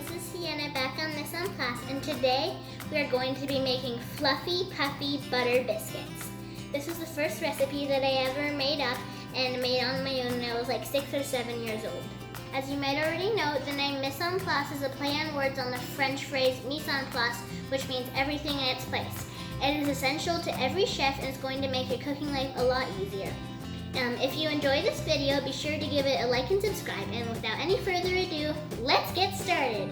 this is Sienna back on Miss on Class, and today we are going to be making fluffy, puffy butter biscuits. This is the first recipe that I ever made up and made on my own when I was like 6 or 7 years old. As you might already know, the name Miss en Place is a play on words on the French phrase mise en place, which means everything in its place. It is essential to every chef and is going to make your cooking life a lot easier. If you enjoyed this video, be sure to give it a like and subscribe. And without any further ado, let's get started.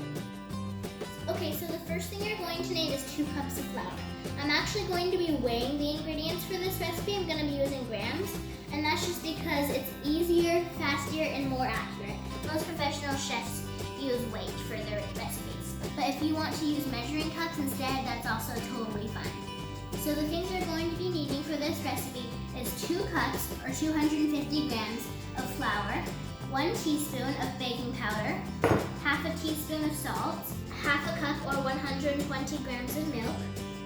Okay, so the first thing you're going to need is 2 cups of flour. I'm actually going to be weighing the ingredients for this recipe. I'm going to be using grams, and that's just because it's easier, faster, and more accurate. Most professional chefs use weight for their recipes. But if you want to use measuring cups instead, that's also totally fine. So the things we're going to be needing for this recipe is 2 cups or 250 grams of flour, 1 teaspoon of baking powder, half a teaspoon of salt, half a cup or 120 grams of milk,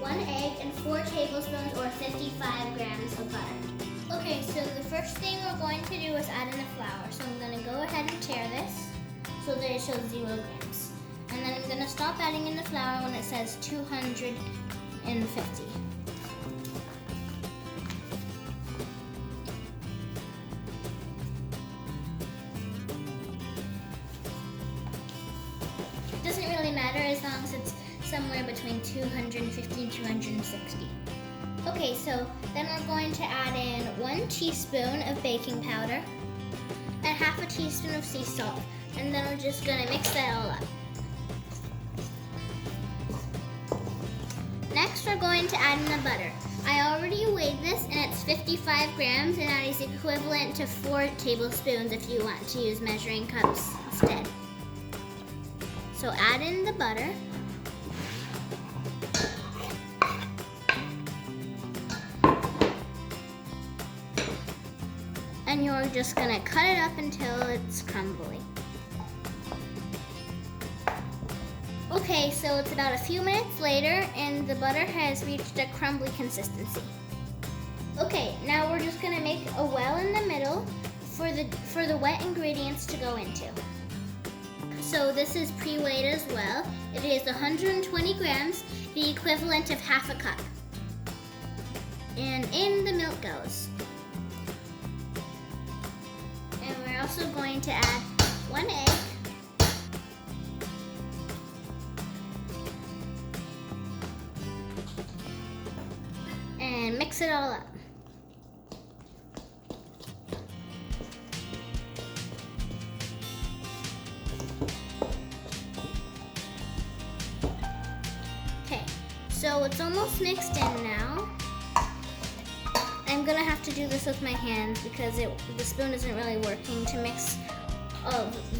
1 egg, and 4 tablespoons or 55 grams of butter. Okay, so the first thing we're going to do is add in the flour. So I'm going to go ahead and tear this so that it shows 0 grams. And then I'm going to stop adding in the flour when it says 250. Doesn't really matter as long as it's somewhere between 250 and 260. Okay, so then we're going to add in 1 teaspoon of baking powder and half a teaspoon of sea salt. And then we're just gonna mix that all up. Next, we're going to add in the butter. I already weighed this and it's 55 grams, and that is equivalent to 4 tablespoons if you want to use measuring cups instead. So add in the butter. And you're just gonna cut it up until it's crumbly. Okay, so it's about a few minutes later and the butter has reached a crumbly consistency. Okay, now we're just gonna make a well in the middle for the wet ingredients to go into. So this is pre-weighed as well. It is 120 grams, the equivalent of half a cup. And in the milk goes. And we're also going to add 1 egg. And mix it all up. Okay, so it's almost mixed in now. I'm gonna have to do this with my hands because the spoon isn't really working to mix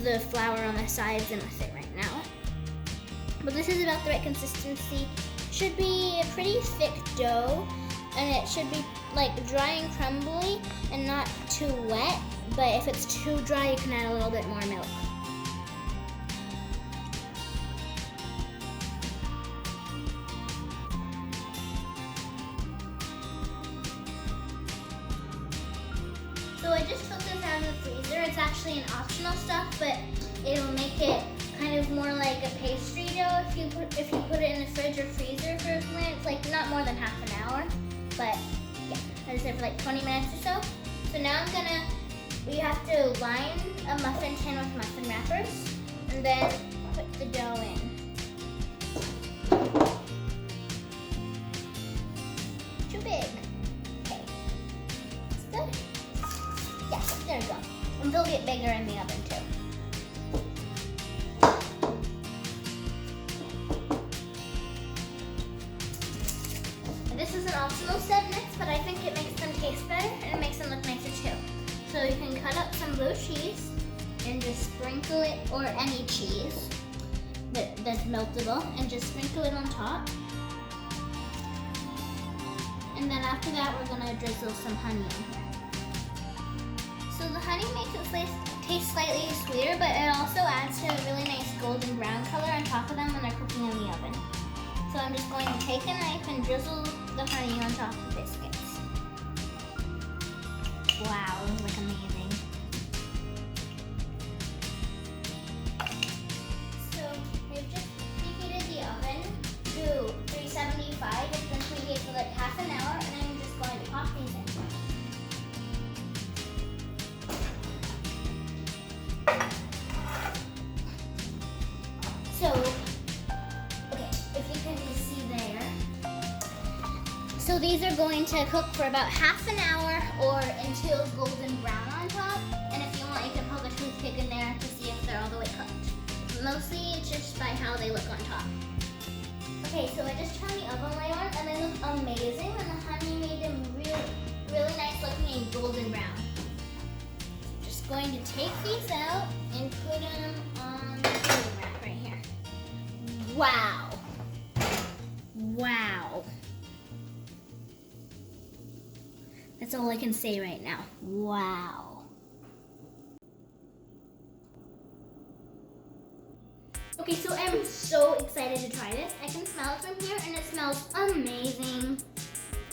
the flour on the sides in with it right now. But this is about the right consistency. Should be a pretty thick dough, and it should be like dry and crumbly and not too wet. But if it's too dry, you can add a little bit more milk. So I just took this out of the freezer. It's actually an optional stuff, but it'll make it kind of more like a pastry dough if you put it in the fridge or freezer for a few minutes, like not more than half an hour. But yeah, I just did for like 20 minutes or so. So now we have to line a muffin tin with muffin wrappers and then put the dough in. Too big. Okay. It's good. Yeah, there we go. And they'll get bigger in the oven too. This is an optional step next, but I think it makes them taste better and it makes them look nicer too. So you can cut up some blue cheese and just sprinkle it, or any cheese that's meltable, and just sprinkle it on top. And then after that, we're gonna drizzle some honey in here. So the honey makes it taste slightly sweeter, but it also adds to a really nice golden brown color on top of them when they're cooking in the oven. So I'm just going to take a knife and drizzle the honey on top of the biscuits. Wow, those look amazing. So if these are going to cook for about half an hour or until golden brown on top. And if you want, you can poke a toothpick in there to see if they're all the way cooked. Mostly it's just by how they look on top. Okay, so I just turned the oven light on and they look amazing, and the honey made them really nice looking and golden brown. Just going to take these out and put them on the cooling rack right here. Wow. Wow. That's all I can say right now. Wow. Okay, so I'm so excited to try this. I can smell it from here and it smells amazing.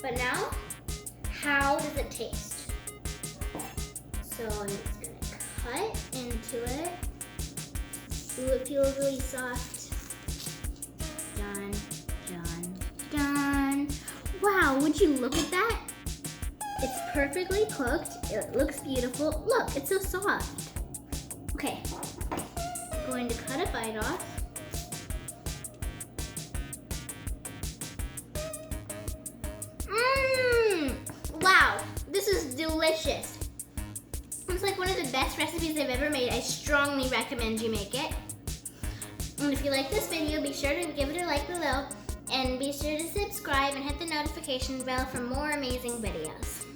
But now, how does it taste? So I'm just gonna cut into it. Ooh, it feels really soft. Done, done, done. Wow, would you look at that? It's perfectly cooked. It looks beautiful. Look, it's so soft. Okay. Going to cut a bite off. Wow, this is delicious. It's like one of the best recipes I've ever made. I strongly recommend you make it. And if you like this video, be sure to give it a like below and be sure to subscribe and hit the notification bell for more amazing videos.